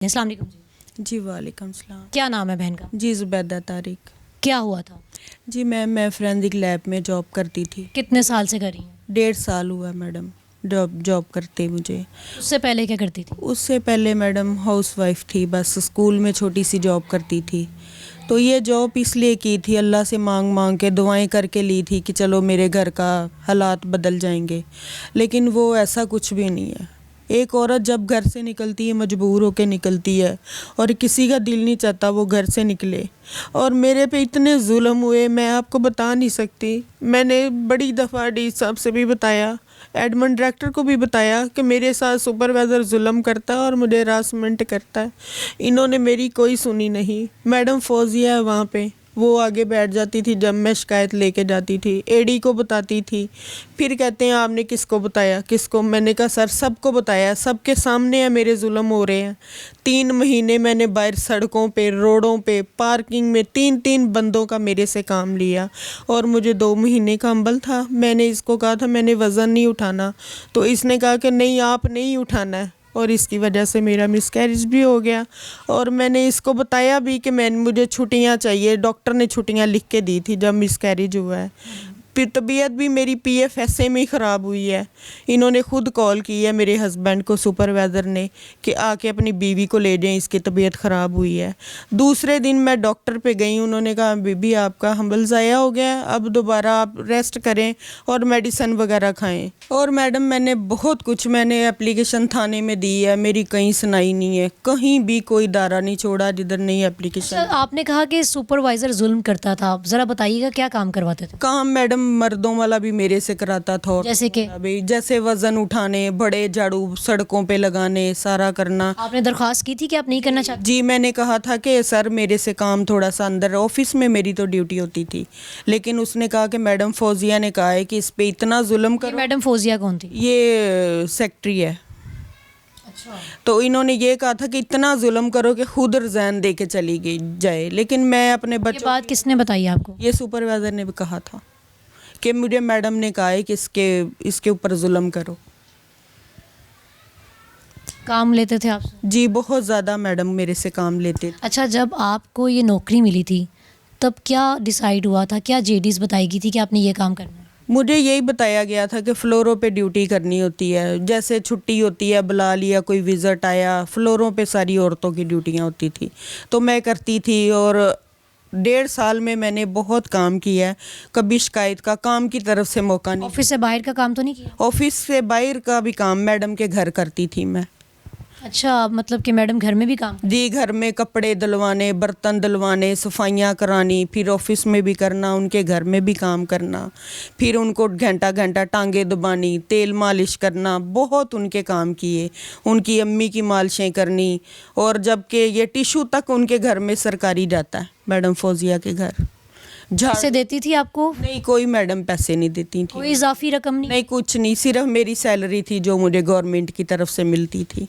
अस्सलाम वालेकुम जी। जी वालेकुम सलाम। क्या नाम है बहन का? जी ज़ुबैदा तारिक। क्या हुआ था? जी मैम मैं फोरेंसिक लैब में जॉब करती थी। कितने साल से कर रही हैं? 1.5 साल हुआ मैडम जॉब करते मुझे। उससे पहले क्या करती थी? उससे पहले मैडम हाउसवाइफ थी, बस स्कूल में छोटी सी जॉब करती थी। तो ये जॉब इसलिए की थी, अल्लाह से मांग मांग के दुआएं करके ली थी कि चलो मेरे घर का हालात बदल जाएंगे, लेकिन वो ऐसा कुछ भी नहीं है। एक औरत जब घर से निकलती है मजबूर होकर निकलती है, और किसी का दिल नहीं चाहता वो घर से निकले। और मेरे पे इतने जुल्म हुए मैं आपको बता नहीं सकती। मैंने बड़ी दफ़ा डी साहब से भी बताया, एडमिन डायरेक्टर को भी बताया कि मेरे साथ सुपरवाइज़र जुल्म करता है और मुझे हरासमेंट करता है। इन्होंने मेरी कोई सुनी नहीं। मैडम फौजिया है वहाँ पे, वो आगे बैठ जाती थी जब मैं शिकायत लेके जाती थी, एडी को बताती थी। फिर कहते हैं आपने किसको बताया, किसको? मैंने कहा सर सबको बताया, सबके सामने है मेरे जुल्म हो रहे हैं। 3 महीने मैंने बाहर सड़कों पे, रोडों पे, पार्किंग में 3-3 बंदों का मेरे से काम लिया, और मुझे 2 महीने का हम्बल था। मैंने इसको कहा था मैंने वज़न नहीं उठाना, तो इसने कहा कि नहीं आप नहीं उठाना है, और इसकी वजह से मेरा मिसकैरेज भी हो गया। और मैंने इसको बताया भी कि मुझे छुट्टियां चाहिए, डॉक्टर ने छुट्टियां लिख के दी थी जब मिसकैरेज हुआ है। फिर तबीयत भी मेरी पीएफ ऐसे में ही ख़राब हुई है। इन्होंने खुद कॉल की है मेरे हस्बैंड को, सुपरवाइज़र ने, कि आके अपनी बीवी को ले जाएं, इसकी तबीयत ख़राब हुई है। दूसरे दिन मैं डॉक्टर पे गई, उन्होंने कहा बीबी आपका हम्बल ज़ाया हो गया, अब दोबारा आप रेस्ट करें और मेडिसन वगैरह खाएं। और मैडम मैंने बहुत कुछ, मैंने एप्लीकेशन थाने में दी है, मेरी कहीं सुनाई नहीं है, कहीं भी कोई दायरा नहीं छोड़ा जिधर नहीं एप्लीकेशन। आपने कहा कि सुपरवाइज़र जुल्म करता था, ज़रा बताइएगा क्या काम करवाते थे? काम मैडम मर्दों वाला भी मेरे से कराता था, और जैसे कि? अभी जैसे वज़न उठाने, बड़े झाड़ू सड़कों पे लगाने, सारा करना। आपने दरख्वास्त की थी कि आप नहीं करना चाहते? जी मैंने कहा था कि सर मेरे से काम थोड़ा सा अंदर, ऑफिस में मेरी तो ड्यूटी होती थी, लेकिन उसने कहा कि मैडम फौजिया ने कहा है कि इस पे इतना जुल्म ये करो। मैडम फौजिया कौन थी? ये सेक्रेटरी है। अच्छा। तो इन्होंने ये कहा था कि इतना जुल्म करो कि खुद रिजाइन दे के चली गई जाए, लेकिन मैं अपने ये बच्चों, बात किसने बताई आपको? ये सुपरवाइज़र ने भी कहा था कि मुझे मैडम ने कहा है कि इसके ऊपर जुल्म करो। काम लेते थे आपसे? जी बहुत ज़्यादा मैडम मेरे से काम लेते थे। अच्छा, जब आपको ये नौकरी मिली थी तब क्या डिसाइड हुआ था, क्या जेडीज़ बताई गई थी कि आपने ये काम करना है? मुझे यही बताया गया था कि फ्लोरों पे ड्यूटी करनी होती है, जैसे छुट्टी होती है, बुला लिया, कोई विज़िट आया, फ्लोरों पे सारी औरतों की ड्यूटियाँ होती थी, तो मैं करती थी। और 1.5 साल में मैंने बहुत काम किया है, कभी शिकायत का काम की तरफ से मौका नहीं। ऑफिस से बाहर का काम तो नहीं किया? ऑफिस से बाहर का भी काम मैडम के घर करती थी मैं। अच्छा, मतलब कि मैडम घर में भी काम? जी घर में कपड़े धुलवाने, बर्तन धुलवाने, सफाइयाँ करानी, फिर ऑफिस में भी करना, उनके घर में भी काम करना, फिर उनको घंटा घंटा टांगे दबानी, तेल मालिश करना, बहुत उनके काम किए, उनकी अम्मी की मालिशें करनी। और जबकि ये टिशू तक उनके घर में सरकारी जाता है, मैडम फौजिया के घर। पैसे देती थी आपको? नहीं कोई मैडम पैसे नहीं देती थी। कोई इजाफी रकम नहीं? नहीं कुछ नहीं, सिर्फ मेरी सैलरी थी जो मुझे गवर्नमेंट की तरफ से मिलती थी,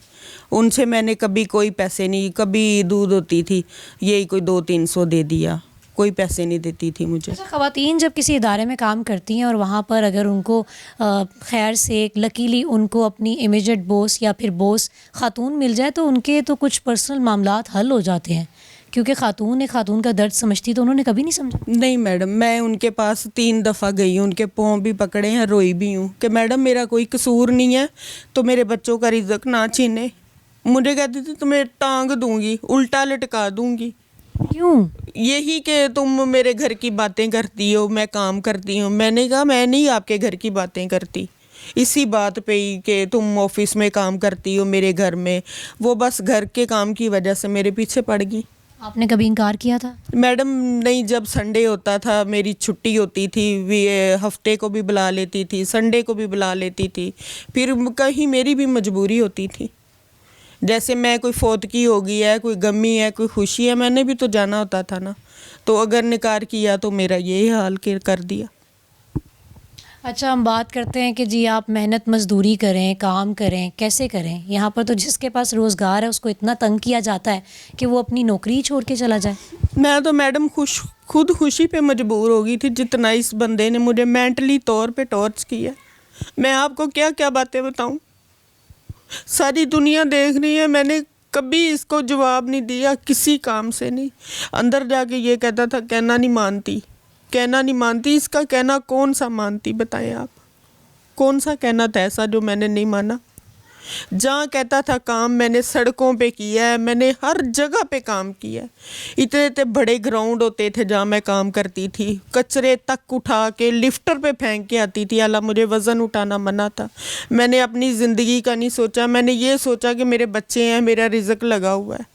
उनसे मैंने कभी कोई पैसे नहीं, कभी दूध होती थी यही कोई 200-300 दे दिया, कोई पैसे नहीं देती थी मुझे। अच्छा, ख़वातीन जब किसी इदारे में काम करती हैं और वहाँ पर अगर उनको खैर से लकीली उनको अपनी इमीडिएट बॉस या फिर बॉस खातून मिल जाए तो उनके तो कुछ पर्सनल मामलात हल हो जाते हैं, क्योंकि खातून खातून का दर्द समझती, तो उन्होंने कभी नहीं समझा? नहीं मैडम, मैं उनके पास 3 दफ़ा गई हूँ, उनके पाँव भी पकड़े हैं, रोई भी हूँ कि मैडम मेरा कोई कसूर नहीं है, तो मेरे बच्चों का रिज़्क ना छीने। मुझे कहती थी तुम्हें टांग दूंगी, उल्टा लटका दूंगी। क्यों? यही कि तुम मेरे घर की बातें करती हो, मैं काम करती हूँ। मैंने कहा मैं नहीं आपके घर की बातें करती, इसी बात पे ही कि तुम ऑफिस में काम करती हो मेरे घर में, वो बस घर के काम की वजह से मेरे पीछे पड़ गई। आपने कभी इनकार किया था? मैडम नहीं, जब संडे होता था, मेरी छुट्टी होती थी, वे हफ्ते को भी बुला लेती थी, संडे को भी बुला लेती थी, फिर कहीं मेरी भी मजबूरी होती थी, जैसे मैं कोई फौतगी हो गई है, कोई गमी है, कोई खुशी है, मैंने भी तो जाना होता था ना। तो अगर निकार किया तो मेरा यही हाल कर दिया। अच्छा, हम बात करते हैं कि जी आप मेहनत मजदूरी करें, काम करें, कैसे करें? यहाँ पर तो जिसके पास रोज़गार है उसको इतना तंग किया जाता है कि वो अपनी नौकरी ही छोड़ के चला जाए। मैं तो मैडम खुद खुशी पे मजबूर हो गई थी, जितना इस बंदे ने मुझे मेंटली तौर पे टॉर्च किया। मैं आपको क्या क्या बातें बताऊं, सारी दुनिया देख रही है, मैंने कभी इसको जवाब नहीं दिया, किसी काम से नहीं। अंदर जाके ये कहता था कहना नहीं मानती, कहना नहीं मानती। इसका कहना कौन सा मानती, बताएं आप। कौन सा कहना था ऐसा जो मैंने नहीं माना। जहाँ कहता था काम, मैंने सड़कों पे किया है, मैंने हर जगह पे काम किया है। इतने इतने बड़े ग्राउंड होते थे जहाँ मैं काम करती थी, कचरे तक उठा के लिफ्टर पे फेंक के आती थी। हालांकि मुझे वज़न उठाना मना था। मैंने अपनी ज़िंदगी का नहीं सोचा, मैंने ये सोचा कि मेरे बच्चे हैं, मेरा रिज़्क लगा हुआ है।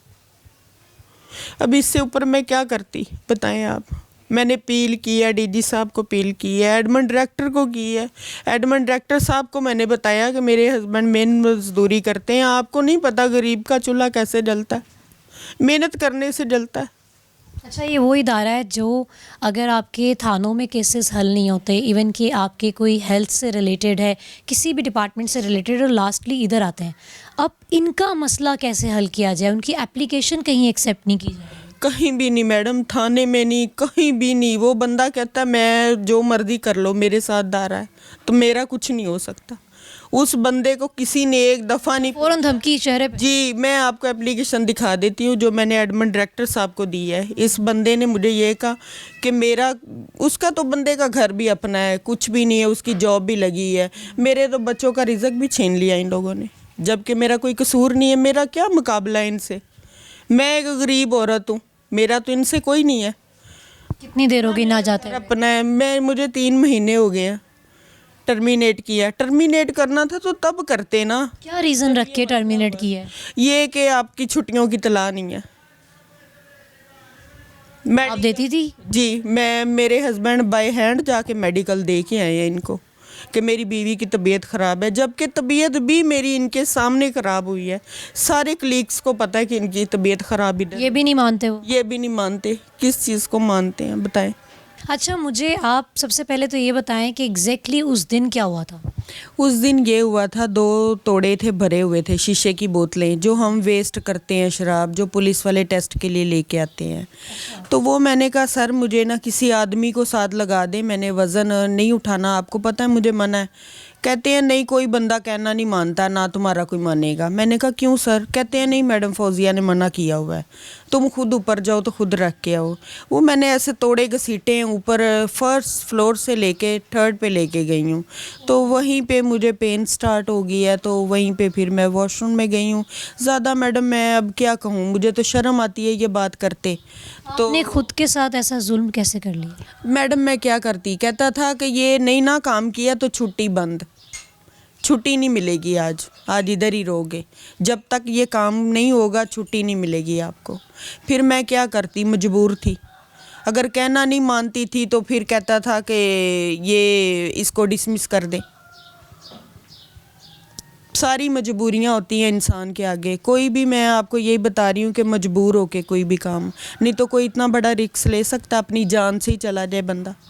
अब इससे ऊपर मैं क्या करती, बताएं आप। मैंने अपील की है, डीजी साहब को अपील की है, एडमिन डायरेक्टर को की है। एडमिन डायरेक्टर साहब को मैंने बताया कि मेरे हस्बैंड मेन मजदूरी करते हैं, आपको नहीं पता गरीब का चूल्हा कैसे जलता है, मेहनत करने से जलता है। अच्छा, ये वो इदारा है जो अगर आपके थानों में केसेस हल नहीं होते, इवन कि आपके कोई हेल्थ से रिलेटेड है, किसी भी डिपार्टमेंट से रिलेटेड, और लास्टली इधर आते हैं, अब इनका मसला कैसे हल किया जाए, उनकी एप्लीकेशन कहीं एक्सेप्ट नहीं की जाए? कहीं भी नहीं मैडम, थाने में नहीं, कहीं भी नहीं। वो बंदा कहता है मैं जो मर्जी कर लो, मेरे साथ दारा है, तो मेरा कुछ नहीं हो सकता। उस बंदे को किसी ने एक दफ़ा नहीं, फ़ौरन धमकी चेहरे पे। जी मैं आपको एप्लीकेशन दिखा देती हूँ जो मैंने एडमिन डायरेक्टर साहब को दी है। इस बंदे ने मुझे ये कहा कि मेरा, उसका तो बंदे का घर भी अपना है, कुछ भी नहीं है, उसकी जॉब भी लगी है, मेरे तो बच्चों का रिज़्क भी छीन लिया इन लोगों ने, जबकि मेरा कोई कसूर नहीं है। मेरा क्या मुकाबला है इनसे, मैं एक गरीब औरत हूँ, मेरा तो इनसे कोई नहीं है। कितनी देर होगी ना जाते हुए? अपना है, मुझे 3 महीने हो गए हैं टर्मिनेट किया। टर्मिनेट करना था तो तब करते ना। क्या रीज़न रख के टर्मिनेट किया है? ये कि आपकी छुट्टियों की तला नहीं है। मैं आप देती थी? जी, मैं, मेरे हस्बैंड बाय हैंड जाके मेडिकल दे के आए हैं इनको कि मेरी बीवी की तबीयत ख़राब है, जबकि तबीयत भी मेरी इनके सामने ख़राब हुई है। सारे कलीग्स को पता है कि इनकी तबीयत ख़राब है। ये भी नहीं मानते हो? ये भी नहीं मानते। किस चीज़ को मानते हैं, बताएं। अच्छा, मुझे आप सबसे पहले तो ये बताएं कि एग्जैक्टली उस दिन क्या हुआ था? उस दिन ये हुआ था, 2 तोड़े थे भरे हुए थे शीशे की बोतलें, जो हम वेस्ट करते हैं शराब, जो पुलिस वाले टेस्ट के लिए लेके आते हैं। तो वो मैंने कहा सर मुझे ना किसी आदमी को साथ लगा दे, मैंने वज़न नहीं उठाना, आपको पता है मुझे मना है। कहते हैं नहीं, कोई बंदा कहना नहीं मानता, ना तुम्हारा कोई मानेगा। मैंने कहा क्यों सर? कहते हैं नहीं मैडम, फौजिया ने मना किया हुआ है, तुम खुद ऊपर जाओ तो खुद रख के आओ। वो मैंने ऐसे तोड़े घसीटे ऊपर फर्स्ट फ्लोर से लेके 3rd पे लेके गई हूँ। तो वहीं पे मुझे पेन स्टार्ट हो गई है, तो वहीं पे फिर मैं वॉशरूम में गई हूँ। ज़्यादा मैडम मैं अब क्या कहूँ, मुझे तो शर्म आती है ये बात करते। तो आपने खुद के साथ ऐसा जुल्म कैसे कर लिया? मैडम मैं क्या करती, कहता था कि ये नहीं ना काम किया तो छुट्टी बंद, छुट्टी नहीं मिलेगी, आज इधर ही रहोगे, जब तक ये काम नहीं होगा छुट्टी नहीं मिलेगी आपको। फिर मैं क्या करती, मजबूर थी। अगर कहना नहीं मानती थी तो फिर कहता था कि ये इसको डिसमिस कर दे। सारी मजबूरियां होती हैं इंसान के आगे। कोई भी, मैं आपको यही बता रही हूँ कि मजबूर होके कोई भी काम, नहीं तो कोई इतना बड़ा रिस्क ले सकता, अपनी जान से ही चला जाए बंदा।